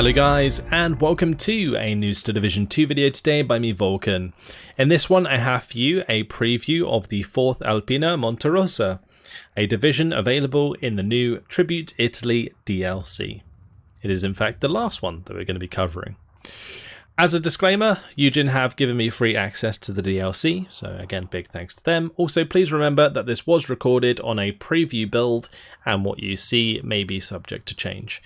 Hello guys, and welcome to a News to Division 2 video today by me, Eugen. In this one I have for you a preview of the 4th Alpina Monterosa, a division available in the new Tribute Italy DLC. It is in fact the last one that we're going to be covering. As a disclaimer, Eugen have given me free access to the DLC, so again big thanks to them. Also please remember that this was recorded on a preview build and what you see may be subject to change.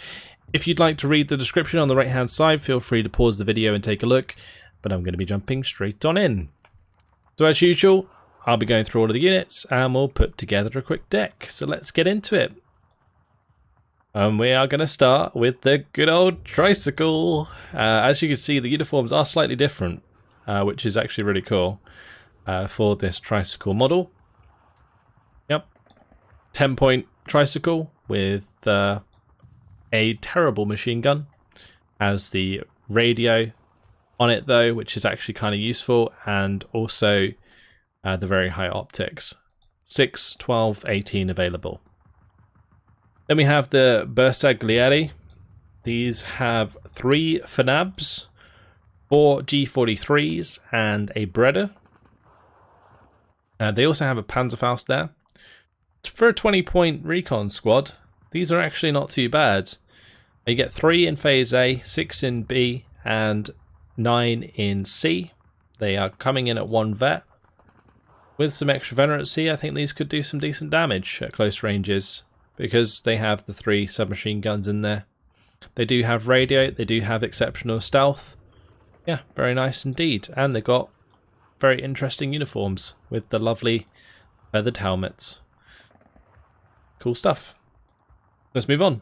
If you'd like to read the description on the right hand side, feel free to pause the video and take a look, but I'm going to be jumping straight on in. So as usual, I'll be going through all of the units and we'll put together a quick deck. So let's get into it. And we are going to start with the good old tricycle. As you can see, the uniforms are slightly different, which is actually really cool for this tricycle model. Yep, 10-point tricycle with a terrible machine gun as the radio on it though, which is actually kind of useful, and also the very high optics. 6, 12, 18 available. Then we have the Battlegroup. These have 3 FNABs, 4 G43s and a Breda. They also have a Panzerfaust there. For a 20-point recon squad, these are actually not too bad. You get 3 in Phase A, 6 in B, and 9 in C. They are coming in at 1 vet. With some extra veterancy, I think these could do some decent damage at close ranges, because they have the 3 submachine guns in there. They do have radio, they do have exceptional stealth. Yeah, very nice indeed. And they've got very interesting uniforms with the lovely feathered helmets. Cool stuff. Let's move on.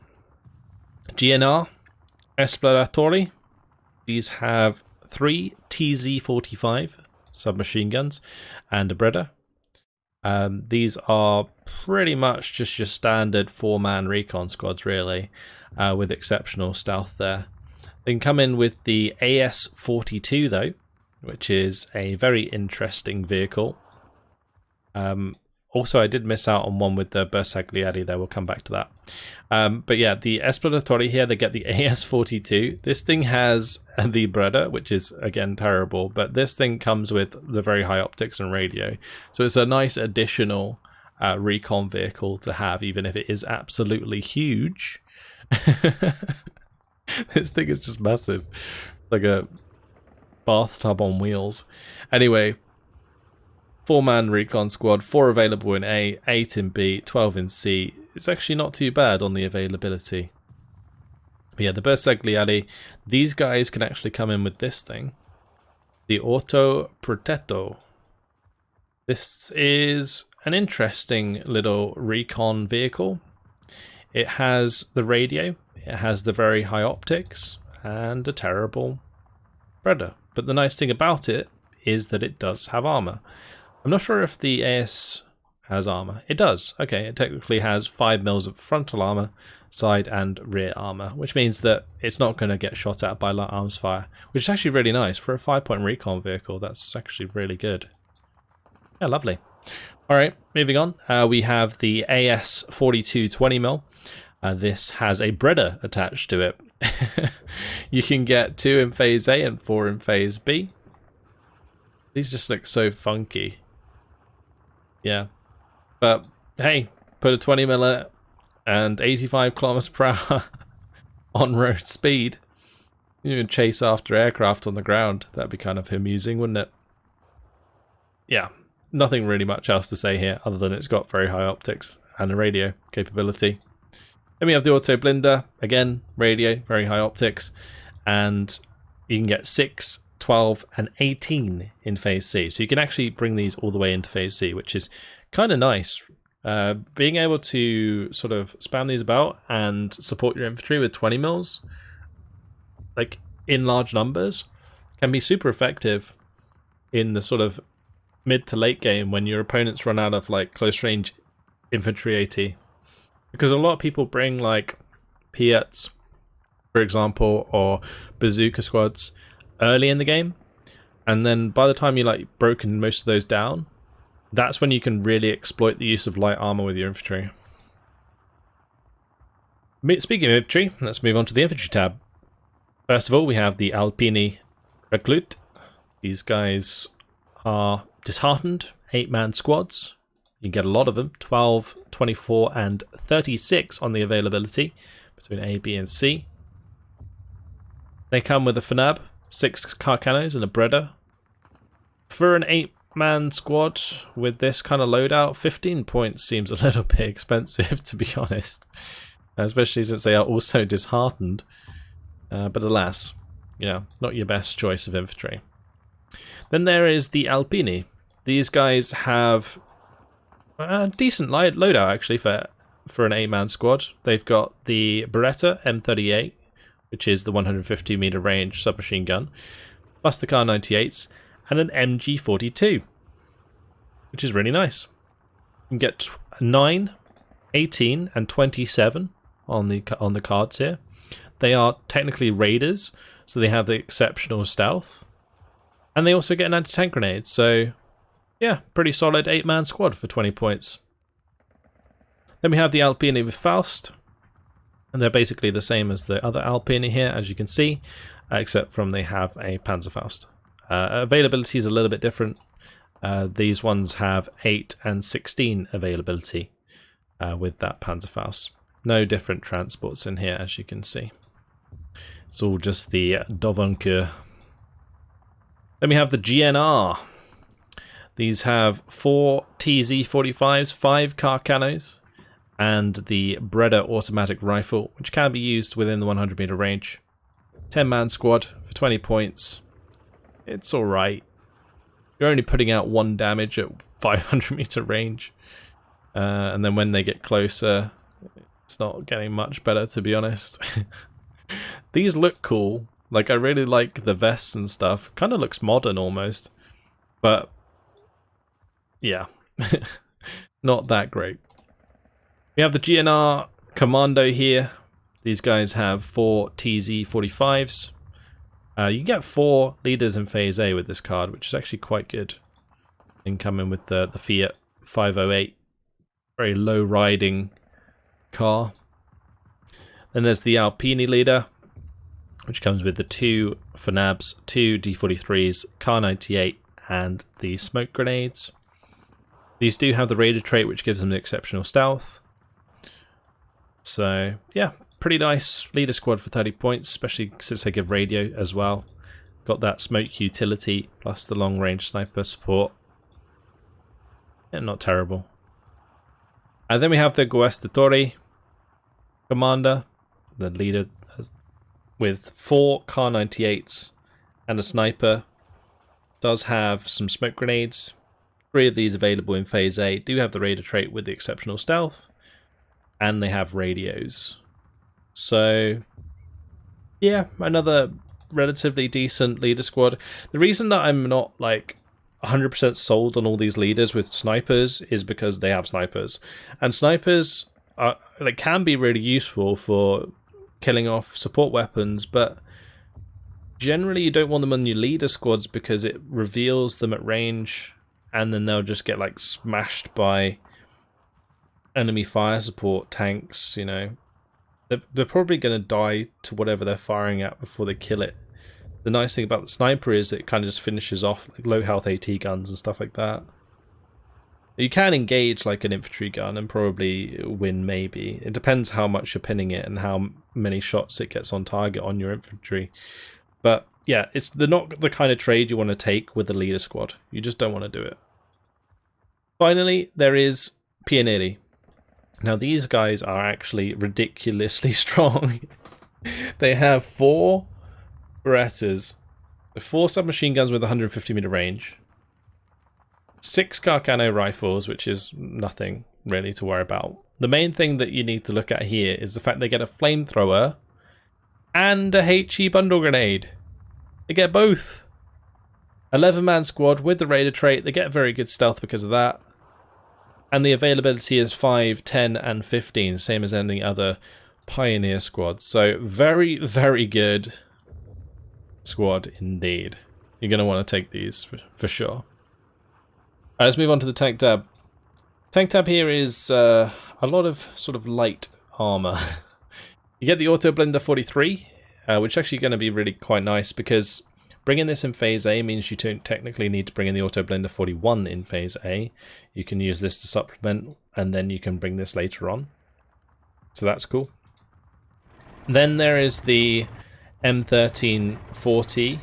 GNR Esploratori. These have 3 TZ45 submachine guns and a Breda. These are pretty much just your standard 4-man recon squads really, with exceptional stealth there. They can come in with the AS-42 though, which is a very interesting vehicle. Also, I did miss out on one with the Battlegroup there, we'll come back to that. But yeah, the Esploratori here, they get the AS-42. This thing has the Breda, which is, again, terrible, but this thing comes with the very high optics and radio. So it's a nice additional recon vehicle to have, even if it is absolutely huge. This thing is just massive. Like a bathtub on wheels. Anyway, 4-man recon squad, 4 available in A, 8 in B, 12 in C. It's actually not too bad on the availability. But yeah, the Battlegroup, these guys can actually come in with this thing. The Auto Protetto. This is an interesting little recon vehicle. It has the radio, it has the very high optics, and a terrible Breda. But the nice thing about it is that it does have armor. I'm not sure if the AS has armor. It does. Okay, it technically has 5 mils of frontal armor, side and rear armor, which means that it's not going to get shot at by light arms fire, which is actually really nice for a 5-point recon vehicle. That's actually really good. Yeah, lovely. All right, moving on. We have the AS-42 20mm. This has a Breda attached to it. You can get 2 in Phase A and 4 in Phase B. These just look so funky. Yeah, but hey, put a 20mm in it and 85 kilometers per hour on road speed. You can chase after aircraft on the ground. That'd be kind of amusing, wouldn't it? Yeah, nothing really much else to say here other than it's got very high optics and a radio capability. Then we have the Auto Blinder, again, radio, very high optics, and you can get 6, 12 and 18 in Phase C. So you can actually bring these all the way into Phase C, which is kind of nice. Being able to sort of spam these about and support your infantry with 20 mils, like in large numbers, can be super effective in the sort of mid to late game when your opponents run out of like close range infantry AT. Because a lot of people bring like Piats, for example, or bazooka squads early in the game, and then by the time you like broken most of those down, that's when you can really exploit the use of light armor with your infantry. Speaking of infantry, let's move on to the infantry tab. First of all, we have the Alpini Recruit. These guys are disheartened, 8-man squads. You get a lot of them, 12, 24, and 36 on the availability between A, B, and C. They come with a FNAB, 6 Carcanos, and a Breda. For an 8-man squad with this kind of loadout, 15 points seems a little bit expensive, to be honest. Especially since they are also disheartened. But alas, you know, not your best choice of infantry. Then there is the Alpini. These guys have a decent loadout, actually, for an 8-man squad. They've got the Beretta M38, which is the 150 meter range submachine gun, plus the Kar 98s, and an MG42, which is really nice. You can get 9, 18, and 27 on the cards here. They are technically raiders, so they have the exceptional stealth, and they also get an anti-tank grenade. So, yeah, pretty solid 8-man squad for 20 points. Then we have the Alpini with Faust. And they're basically the same as the other Alpini here, as you can see, except from they have a Panzerfaust. Availability is a little bit different. These ones have 8 and 16 availability with that Panzerfaust. No different transports in here, as you can see. It's all just the Dovenkur. Then we have the GNR. These have 4 TZ-45s, 5 Carcanos, and the Breda automatic rifle, which can be used within the 100 meter range. 10-man squad for 20 points. It's alright. You're only putting out 1 damage at 500 meter range. And then when they get closer, it's not getting much better, to be honest. These look cool. Like, I really like the vests and stuff. Kind of looks modern almost. But, yeah. Not that great. We have the GNR Commando here. These guys have 4 TZ-45s. You can get 4 leaders in Phase A with this card, which is actually quite good. Incoming with the Fiat 508. Very low riding car. Then there's the Alpini leader, which comes with the 2 FNABs, 2 D43s, Kar 98, and the smoke grenades. These do have the Raider trait, which gives them the exceptional stealth. So, yeah, pretty nice leader squad for 30 points, especially since they give radio as well. Got that smoke utility, plus the long-range sniper support. Yeah, not terrible. And then we have the Guestatore commander, the leader with 4 Kar 98s and a sniper. Does have some smoke grenades. 3 of these available in Phase A. Do have the Raider trait with the exceptional stealth. And they have radios. So, yeah, another relatively decent leader squad. The reason that I'm not, like, 100% sold on all these leaders with snipers is because they have snipers. And snipers are, like, can be really useful for killing off support weapons, but generally you don't want them on your leader squads because it reveals them at range, and then they'll just get, like, smashed by enemy fire support tanks, you know. They're probably going to die to whatever they're firing at before they kill it. The nice thing about the sniper is it kind of just finishes off like low health AT guns and stuff like that. You can engage like an infantry gun and probably win, maybe. It depends how much you're pinning it and how many shots it gets on target on your infantry. But yeah, it's not the kind of trade you want to take with the leader squad. You just don't want to do it. Finally, there is Pionieri. Now these guys are actually ridiculously strong. They have 4 Berettas, 4 submachine guns with 150 meter range, 6 Carcano rifles, which is nothing really to worry about. The main thing that you need to look at here is the fact they get a flamethrower and a HE bundle grenade. They get both. 11-man squad with the Raider trait. They get very good stealth because of that. And the availability is 5, 10, and 15, same as any other Pioneer squad. So very, very good squad indeed. You're going to want to take these for sure. Let's move on to the tank tab. Tank tab here is a lot of sort of light armor. You get the Auto Blender 43, which is actually going to be really quite nice because bringing this in Phase A means you don't technically need to bring in the Auto Blender 41 in Phase A. You can use this to supplement, and then you can bring this later on. So that's cool. Then there is the M1340,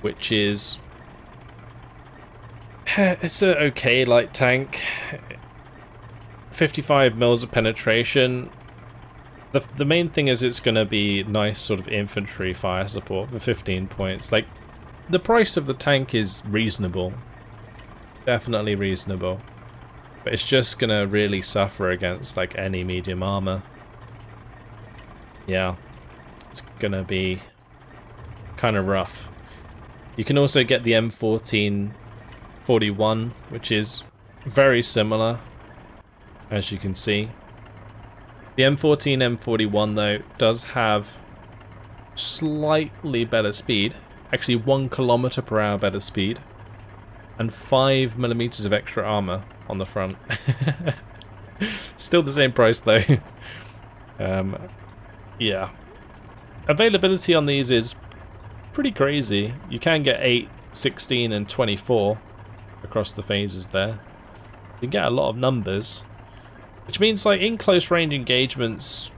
which is... it's a okay light tank. 55 mils of penetration. The main thing is it's going to be nice sort of infantry fire support for 15 points. Like, the price of the tank is reasonable. Definitely reasonable. But it's just going to really suffer against, like, any medium armor. Yeah. It's going to be kind of rough. You can also get the M1441, which is very similar, as you can see. The M41 though does have slightly better speed, actually 1 km/h better speed, and 5mm of extra armor on the front. Still the same price though. Yeah. Availability on these is pretty crazy. You can get 8, 16 and 24 across the phases there. You can get a lot of numbers. Which means, like, in close range engagements,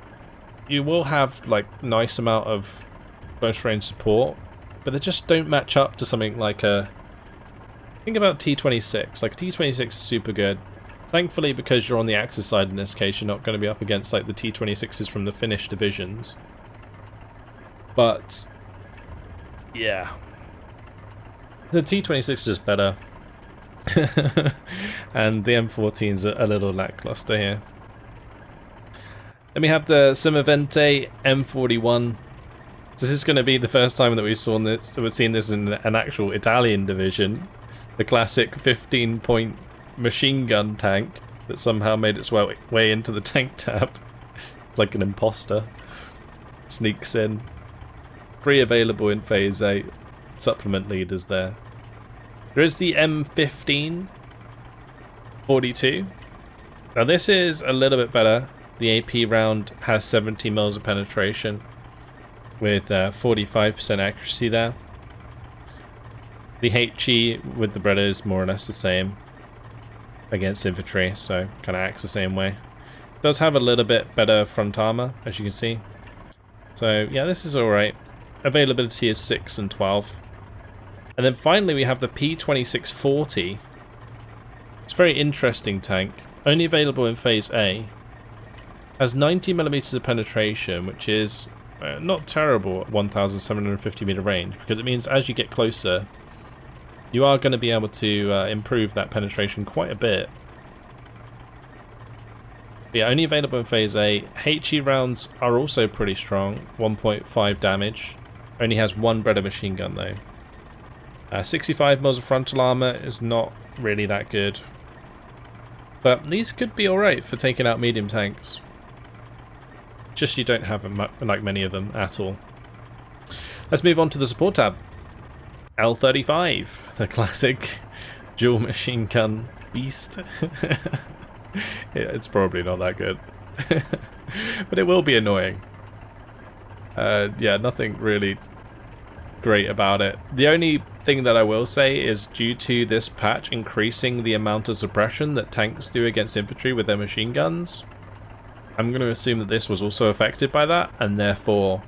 you will have, like, nice amount of close range support, but they just don't match up to something like a... Think about T26. Like, T26 is super good. Thankfully, because you're on the Axis side in this case, you're not going to be up against, like, the T26s from the Finnish divisions. But, yeah. The T26 is just better. And the M14's a little lackluster here. Then we have the Semovente M41. This is going to be the first time that we've seen this in an actual Italian division. The classic 15-point machine gun tank that somehow made its way into the tank tab. Like an imposter. Sneaks in. 3 available in Phase 8. Supplement leaders there. There is the M1542. Now this is a little bit better. The AP round has 70 mils of penetration with 45% accuracy there. The HE with the Breda is more or less the same against infantry, so kind of acts the same way. It does have a little bit better front armor, as you can see. So yeah, this is alright. Availability is 6 and 12. And then finally we have the P2640. It's a very interesting tank. Only available in Phase A. Has 90mm of penetration, which is not terrible at 1,750 meter range, because it means as you get closer, you are going to be able to improve that penetration quite a bit. But yeah, only available in Phase A. HE rounds are also pretty strong, 1.5 damage. Only has 1 Breda machine gun though. 65 mils of frontal armor is not really that good. But these could be alright for taking out medium tanks. Just you don't have like many of them at all. Let's move on to the support tab. L35, the classic dual machine gun beast. It's probably not that good. But it will be annoying. Yeah, nothing really great about it. The only thing that I will say is due to this patch increasing the amount of suppression that tanks do against infantry with their machine guns, I'm going to assume that this was also affected by that, and therefore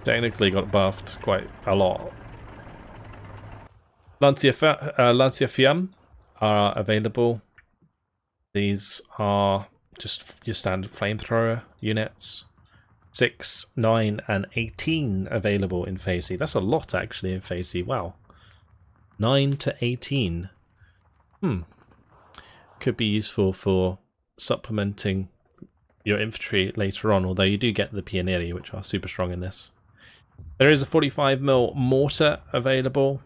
technically got buffed quite a lot. Lancia Fiamme are available. These are just your standard flamethrower units. 6, 9, and 18 available in Phase C. That's a lot, actually, in Phase C. Wow. 9 to 18. Could be useful for supplementing your infantry later on, although you do get the Pionieri, which are super strong in this. There is a 45mm mortar available.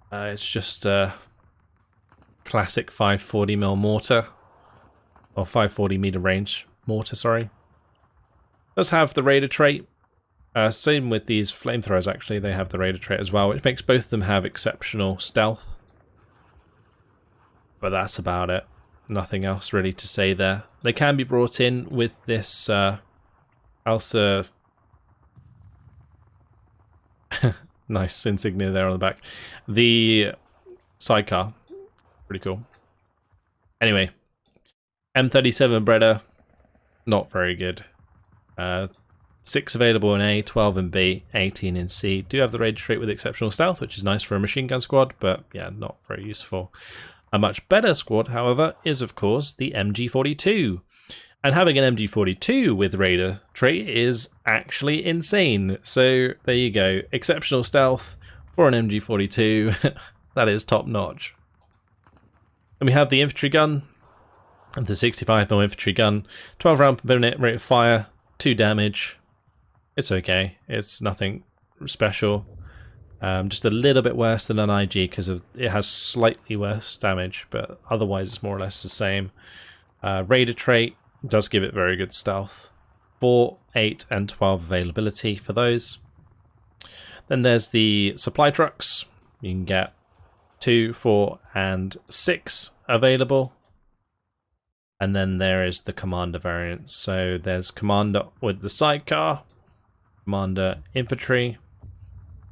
It's just a classic 540mm mortar. Or 540 meter range mortar, sorry. Does have the Raider trait. Same with these flamethrowers, actually. They have the Raider trait as well, which makes both of them have exceptional stealth. But that's about it. Nothing else really to say there. They can be brought in with this Alsa Nice insignia there on the back. The sidecar, pretty cool. Anyway, M37 Breda, not very good. 6 available in A, 12 in B, 18 in C. Do have the Raider trait with exceptional stealth, which is nice for a machine gun squad, but yeah, not very useful. A much better squad, however, is of course the MG42. And having an MG42 with Raider trait is actually insane. So there you go, exceptional stealth for an MG42. That is top notch. And we have the infantry gun, the 65mm infantry gun, 12 round per minute rate of fire, 2 damage. It's okay. It's nothing special. Just a little bit worse than an IG because it has slightly worse damage, but otherwise it's more or less the same. Raider trait does give it very good stealth. 4, 8, and 12 availability for those. Then there's the supply trucks. You can get 2, 4, and 6 available. And then there is the commander variant. So there's commander with the sidecar, commander infantry,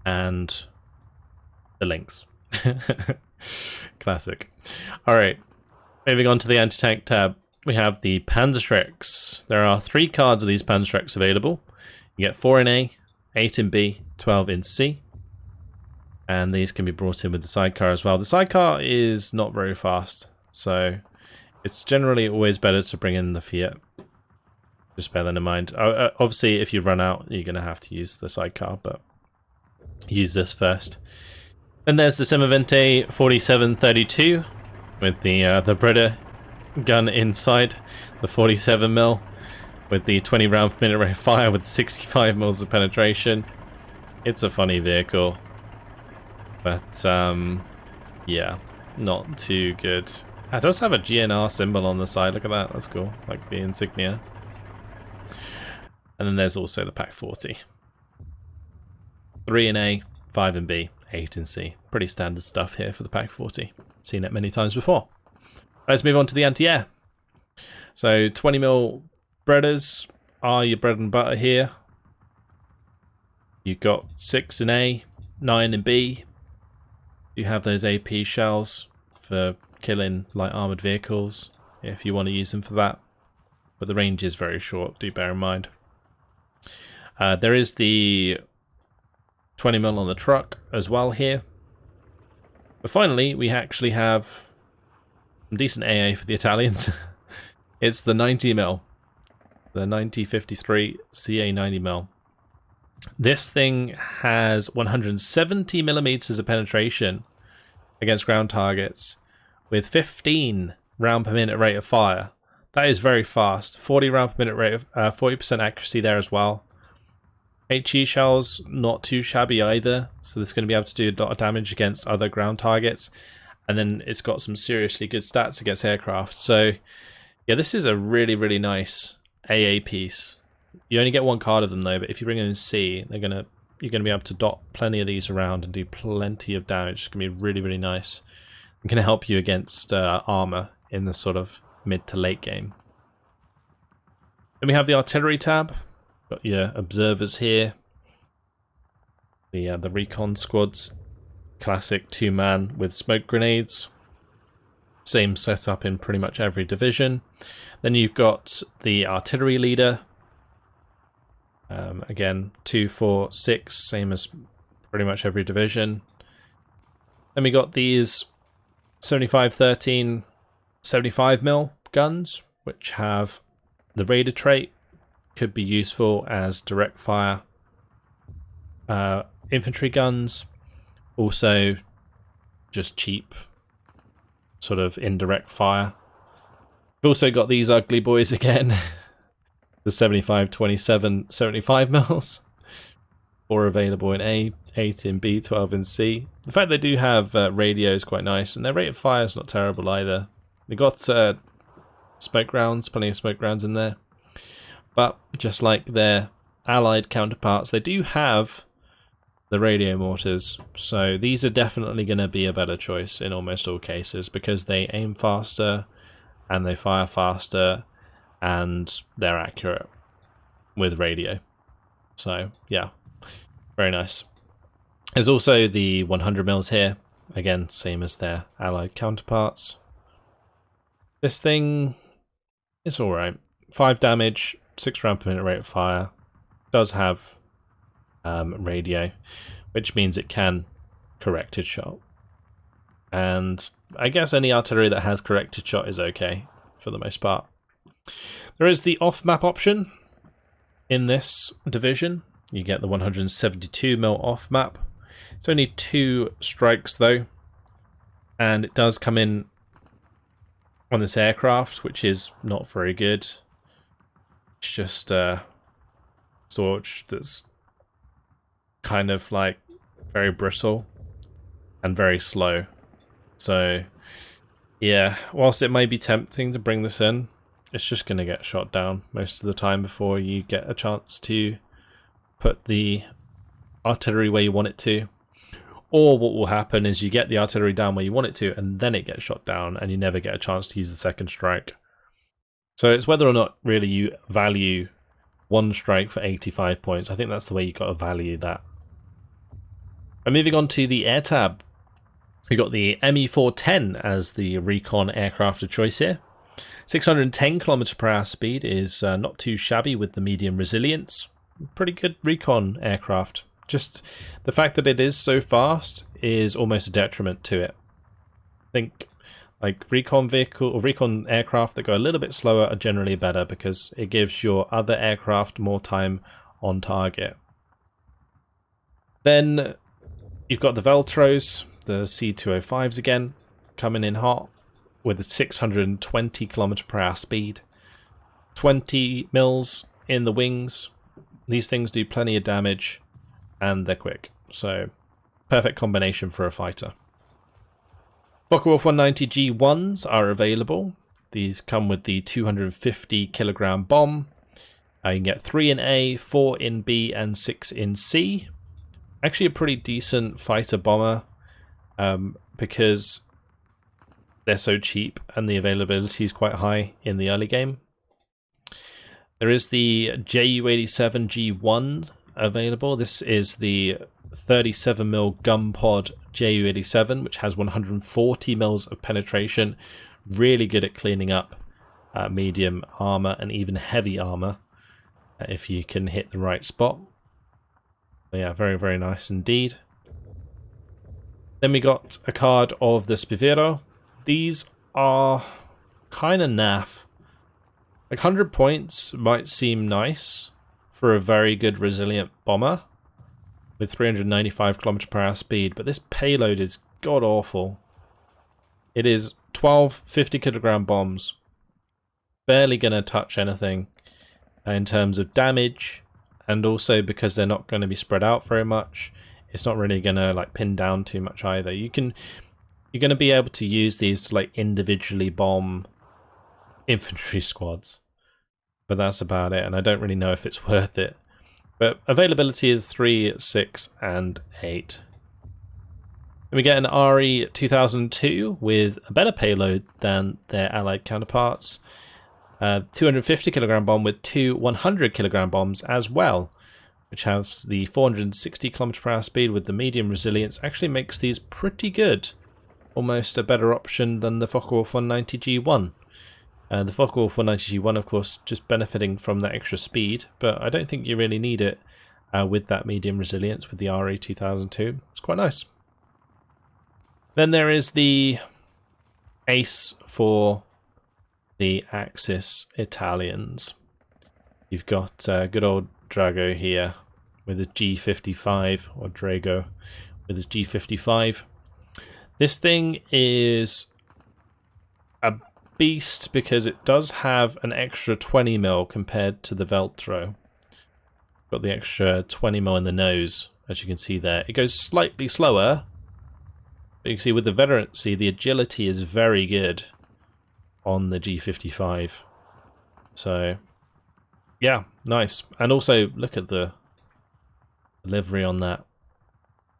and the links. Classic. Alright, moving on to the anti-tank tab. We have the Panzerschrecks. There are 3 cards of these Panzerschrecks available. You get 4 in A, 8 in B, 12 in C. And these can be brought in with the sidecar as well. The sidecar is not very fast, so it's generally always better to bring in the Fiat. Just bear that in mind. Obviously, if you run out, you're going to have to use the sidecar, but use this first. Then there's the Semavente 4732 with the Breda gun inside, the 47mm with the 20 round per minute rate of fire with 65 mils of penetration. It's a funny vehicle, but yeah, not too good. It does have a GNR symbol on the side. Look at that. That's cool. Like the insignia. And then there's also the Pack 40. 3 in A, 5 in B, 8 in C. Pretty standard stuff here for the Pack 40. Seen it many times before. Let's move on to the anti-air. So 20mm Bredas are your bread and butter here. You've got 6 in A, 9 in B. You have those AP shells for killing light armoured vehicles, if you want to use them for that. But the range is very short, do bear in mind. There is the 20mm on the truck as well here. But finally, we actually have some decent AA for the Italians. It's the 90mm. The 9053 CA 90mm. This thing has 170mm of penetration against ground targets with 15 round per minute rate of fire. That is very fast. 40 round per minute rate of 40% accuracy there as well. HE shells not too shabby either, so this is going to be able to do a lot of damage against other ground targets. And then it's got some seriously good stats against aircraft. So yeah, this is a really, really nice AA piece. You only get 1 card of them though, but if you bring them in C, you're gonna be able to dot plenty of these around and do plenty of damage. It's gonna be really, really nice. It's gonna help you against armor in the sort of mid to late game. Then we have the artillery tab. Got your observers here. The Recon squads. Classic 2-man with smoke grenades. Same setup in pretty much every division. Then you've got the artillery leader. Again, 2, 4, 6, same as pretty much every division. Then we got these 75-13 75mm guns, which have the Raider trait. Could be useful as direct fire infantry guns. Also, just cheap sort of indirect fire. We've also got these ugly boys again. The 75-27 75mm. 4 available in A, 8 in B, 12 in C. The fact they do have radio is quite nice, and their rate of fire is not terrible either. They got smoke rounds, plenty of smoke rounds in there. But just like their allied counterparts, they do have the radio mortars. So these are definitely going to be a better choice in almost all cases because they aim faster and they fire faster and they're accurate with radio. So yeah, very nice. There's also the 100 mils here. Again, same as their allied counterparts. This thing is alright. 5 damage, 6 round per minute rate of fire. Does have radio, which means it can corrected shot. And I guess any artillery that has corrected shot is okay for the most part. There is the off-map option in this division. You get the 172mm off-map. It's only 2 strikes though, and it does come in on this aircraft, which is not very good. It's just a Storch that's kind of like very brittle and very slow. So yeah, whilst it may be tempting to bring this in, it's just going to get shot down most of the time before you get a chance to put the artillery where you want it to. Or what will happen is you get the artillery down where you want it to, and then it gets shot down, and you never get a chance to use the second strike. So it's whether or not really you value one strike for 85 points. I think that's the way you've got to value that. And moving on to the air tab, we got the ME410 as the Recon aircraft of choice here. 610 km/h speed is not too shabby with the medium resilience. Pretty good Recon aircraft. Just the fact that it is so fast is almost a detriment to it. I think like Recon vehicle or Recon aircraft that go a little bit slower are generally better because it gives your other aircraft more time on target. Then you've got the Veltros, the C205s again, coming in hot with a 620 km/h speed. 20 mils in the wings. These things do plenty of damage and they're quick. So perfect combination for a fighter. Focke-Wulf 190 G1s are available. These come with the 250 kilogram bomb. You can get 3 in A, 4 in B, and 6 in C. Actually a pretty decent fighter bomber because they're so cheap and the availability is quite high in the early game. There is the Ju-87 G1 available. This is the 37mm gun pod Ju-87, which has 140 mils of penetration. Really good at cleaning up medium armor and even heavy armor if you can hit the right spot. So yeah, very, very nice indeed. Then we got a card of the Spivero. These are kind of naff. Like 100 points might seem nice for a very good resilient bomber with 395 km/h speed, but this payload is god awful. It is 12 50 kilogram bombs, barely going to touch anything in terms of damage, and also because they're not going to be spread out very much, it's not really going to like pin down too much either. You're going to be able to use these to like individually bomb infantry squads, but that's about it, and I don't really know if it's worth it. But availability is 3, 6, and 8. And we get an RE 2002 with a better payload than their allied counterparts. 250 kilogram bomb with 2 100 kilogram bombs as well, which has the 460 km/h speed with the medium resilience. Actually makes these pretty good. Almost a better option than the Focke-Wulf 190 G1. The Focke-Wulf 190 G1, of course, just benefiting from that extra speed, but I don't think you really need it with that medium resilience with the RE 2002. It's quite nice. Then there is the ace for the Axis Italians. You've got good old Drago here with a G55, or Drago with his G55. This thing is a beast because it does have an extra 20 mil compared to the Veltro. Got the extra 20 mil in the nose, as you can see there. It goes slightly slower, but you can see with the veterancy, the agility is very good on the G55. So, yeah, nice. And also, look at the livery on that.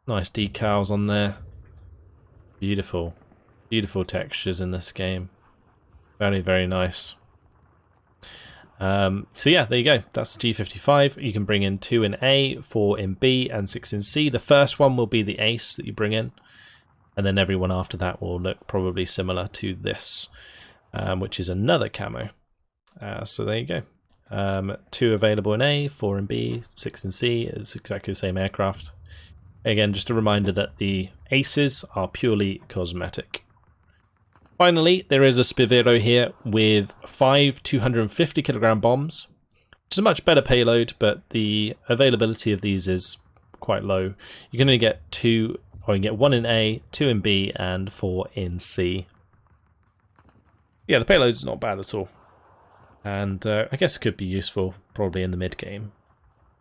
Nice decals on there. Beautiful. Beautiful textures in this game. Very, very nice. So yeah, there you go. That's G55. You can bring in 2 in A, 4 in B, and 6 in C. The first one will be the ace that you bring in, and then everyone after that will look probably similar to this, which is another camo. So there you go. 2 available in A, 4 in B, 6 in C. It's exactly the same aircraft. Again, just a reminder that the aces are purely cosmetic. Finally, there is a Spivero here with 5 250 kilogram bombs, which is a much better payload, but the availability of these is quite low. You can only get 2, or you can get 1 in A, 2 in B, and 4 in C. Yeah, the payload is not bad at all. And I guess it could be useful probably in the mid game,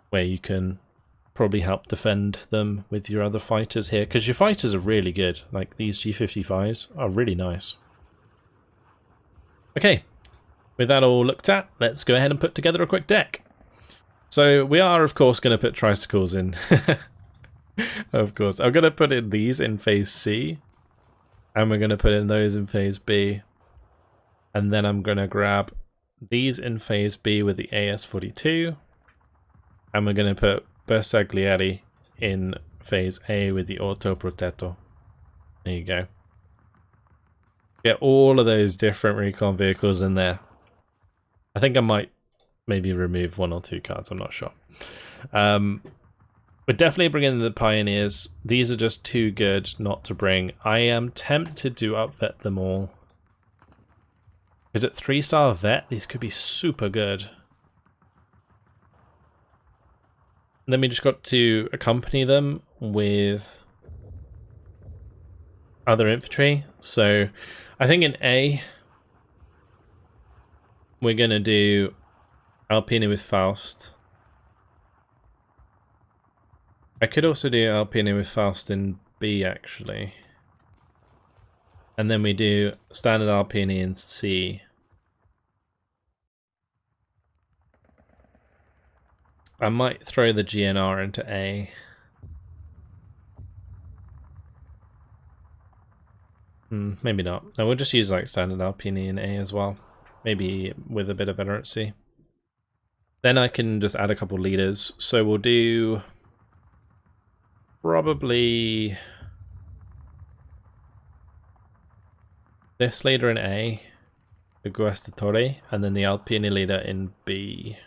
where you can probably help defend them with your other fighters here, because your fighters are really good. Like, these G55s are really nice. Okay, with that all looked at, let's go ahead and put together a quick deck. So we are, of course, going to put tricycles in. Of course. I'm going to put in these in phase C, and we're going to put in those in phase B. And then I'm going to grab these in phase B with the AS-42, and we're going to put Bersaglieri in phase A with the Auto Protetto. There you go. Get all of those different recon vehicles in there. I think I might maybe remove 1 or 2 cards, I'm not sure. We're definitely bringing the Pioneers. These are just too good not to bring. I am tempted to upvet them all. Is it 3-star vet? These could be super good. And then we just got to accompany them with other infantry. So I think in A, we're going to do Alpina with Faust. I could also do Alpina with Faust in B, actually. And then we do standard Alpina in C. I might throw the GNR into A. Maybe not. No, we'll just use like standard Alpina in A as well. Maybe with a bit of inerrancy. Then I can just add a couple leaders. So we'll do probably this leader in A, the Guastatore, and then the Alpina leader in B.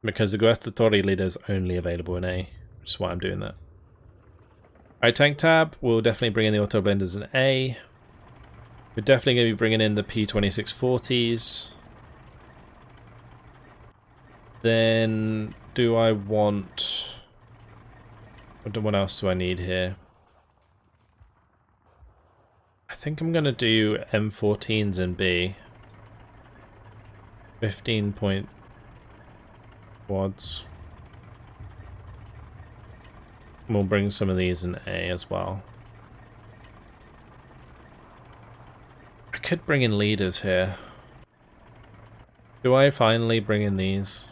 Because the Guastatore leader is only available in A, which is why I'm doing that. Alright, tank tab, we'll definitely bring in the auto blenders in A. We're definitely going to be bringing in the P2640s. Then, do I want... what else do I need here? I think I'm going to do M14s in B. 15-point quads. We'll bring some of these in A as well. I could bring in leaders here. Do I finally bring in these?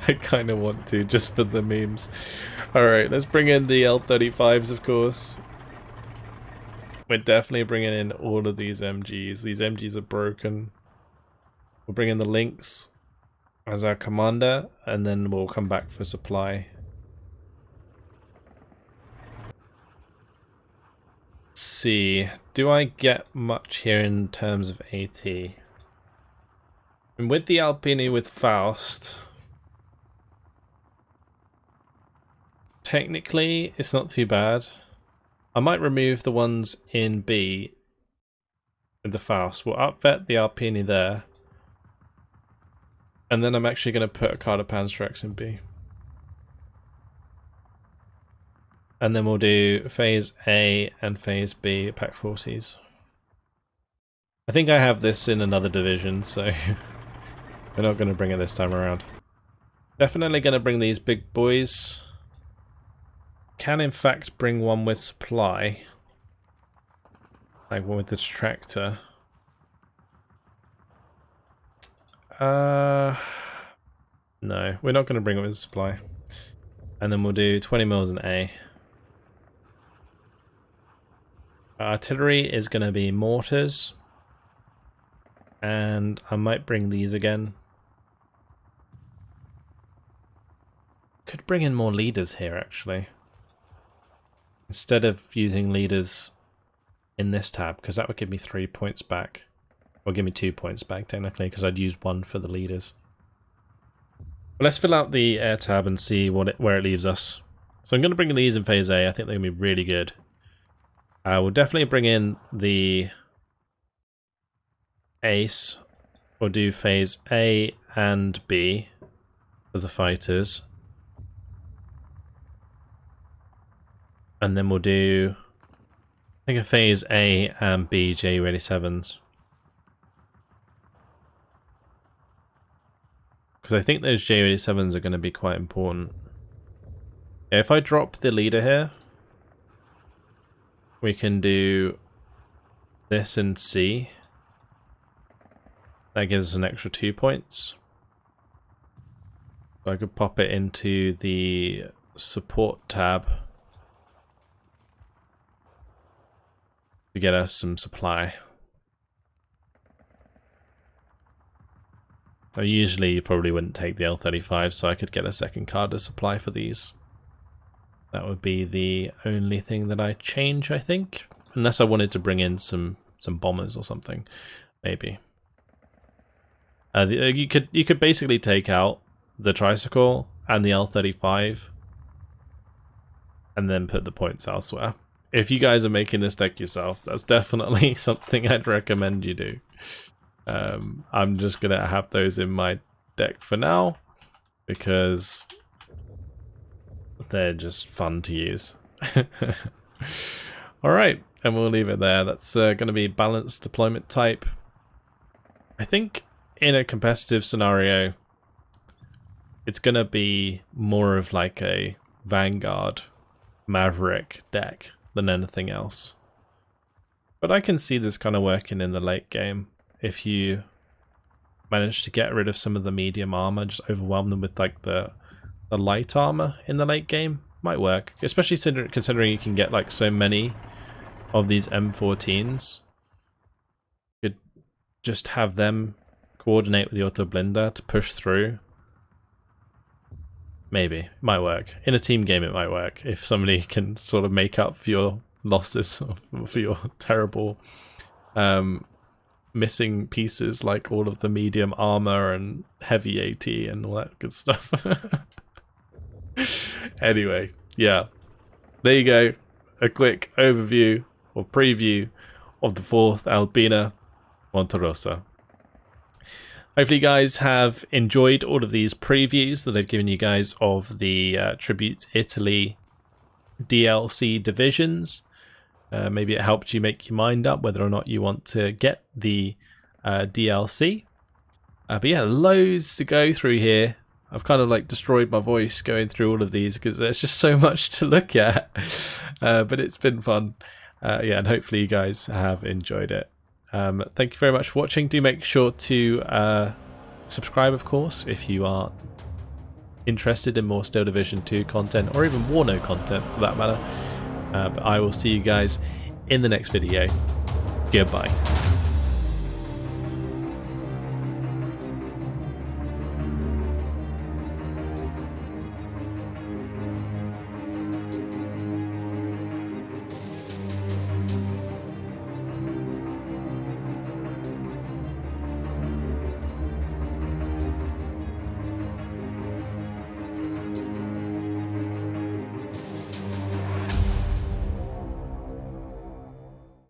I kind of want to, just for the memes. Alright, let's bring in the L35s, of course. We're definitely bringing in all of these MGs. These MGs are broken. We'll bring in the Lynx as our commander, and then we'll come back for supply. Let's see, do I get much here in terms of AT? And with the Alpini with Faust, technically it's not too bad. I might remove the ones in B with the Faust. We'll upvet the Alpini there. And then I'm actually going to put a card of Panstrax in B. And then we'll do phase A and phase B pack 40s. I think I have this in another division, so we're not going to bring it this time around. Definitely going to bring these big boys. Can in fact bring one with supply. Like one with the tractor. No, we're not going to bring it with supply. And then we'll do 20 mils in A. Artillery is going to be mortars. And I might bring these again. Could bring in more leaders here, actually. Instead of using leaders in this tab, because that would give me 3 points back. Or give me 2 points back, technically, because I'd use 1 for the leaders. But let's fill out the air tab and see where it leaves us. So I'm going to bring these in phase A. I think they're going to be really good. We'll definitely bring in the ace. We'll do phase A and B for the fighters. And then we'll do, I think, a phase A and B Ju-87s. Because I think those Ju-87s are going to be quite important. Yeah, if I drop the leader here, we can do this in C. That gives us an extra 2 points. So I could pop it into the support tab to get us some supply. So usually you probably wouldn't take the L-35, so I could get a second card of supply for these. That would be the only thing that I change, I think. Unless I wanted to bring in some bombers or something, maybe. You could basically take out the tricycle and the L-35 and then put the points elsewhere. If you guys are making this deck yourself, that's definitely something I'd recommend you do. I'm just going to have those in my deck for now because they're just fun to use. Alright, and we'll leave it there. That's going to be balanced deployment type. I think in a competitive scenario, it's going to be more of like a Vanguard Maverick deck than anything else. But I can see this kind of working in the late game. If you manage to get rid of some of the medium armor, just overwhelm them with like the light armor in the late game, might work. Especially considering you can get like so many of these M14s. You could just have them coordinate with the auto blinder to push through. Maybe. It might work. In a team game it might work. If somebody can sort of make up for your losses, for your terrible missing pieces like all of the medium armor and heavy AT and all that good stuff. Anyway, yeah. There you go. A quick overview or preview of the 4th Alpina Monterosa. Hopefully you guys have enjoyed all of these previews that I've given you guys of the Tribute Italy DLC divisions. Maybe it helped you make your mind up whether or not you want to get the DLC. But yeah, loads to go through here. I've kind of like destroyed my voice going through all of these because there's just so much to look at. But it's been fun. Yeah, and hopefully you guys have enjoyed it. Thank you very much for watching. Do make sure to subscribe, of course, if you are interested in more Steel Division 2 content or even Warno content for that matter. But I will see you guys in the next video. Goodbye.